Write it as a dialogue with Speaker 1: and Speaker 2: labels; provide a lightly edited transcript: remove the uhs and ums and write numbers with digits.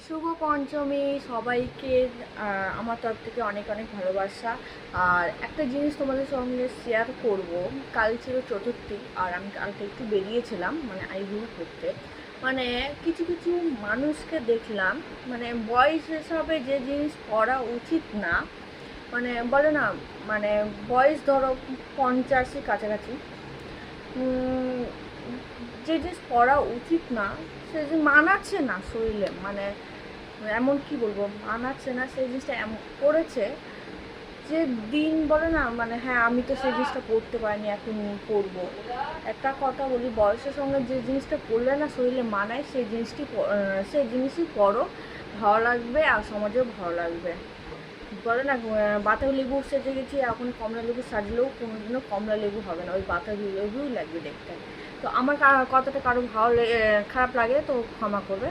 Speaker 1: শুভ পঞ্চমী সবাইকে। আমার তরফ থেকে অনেক অনেক ভালোবাসা। আর একটা জিনিস তোমাদের সঙ্গে শেয়ার করব। কাল ছিল চতুর্থী, আর আমি কালকে একটু বেরিয়েছিলাম মানে আইব্রু করতে। মানে কিছু কিছু মানুষকে দেখলাম, মানে বয়স হিসাবে যে জিনিস করা উচিত না, মানে বলে না, মানে বয়স ধরো 50 কাছাকাছি, যে জিনিস করা উচিত না সে যে মানাচ্ছে না শরীরে, মানে এমন কি বলবো, মানাচ্ছে না সেই জিনিসটা এমন করেছে যে দিন বলে না, মানে হ্যাঁ আমি তো সেই জিনিসটা করতে পারিনি, এখন করবো। একটা কথা বলি, বয়সের সঙ্গে যে জিনিসটা করলে না শরীরে মানায় সেই জিনিসই করো, ভালো লাগবে আর সমাজেও ভালো লাগবে। বলে না, বাতাবি লেবু সেজে গেছি, এখন কমলা লেবু সাজলেও কোনোদিনও কমলা লেবু হবে না, ওই বাতাবি লেবুই লাগবে দেখতে। তো আমার কথাটা কারো খারাপ লাগে তো ক্ষমা করবে।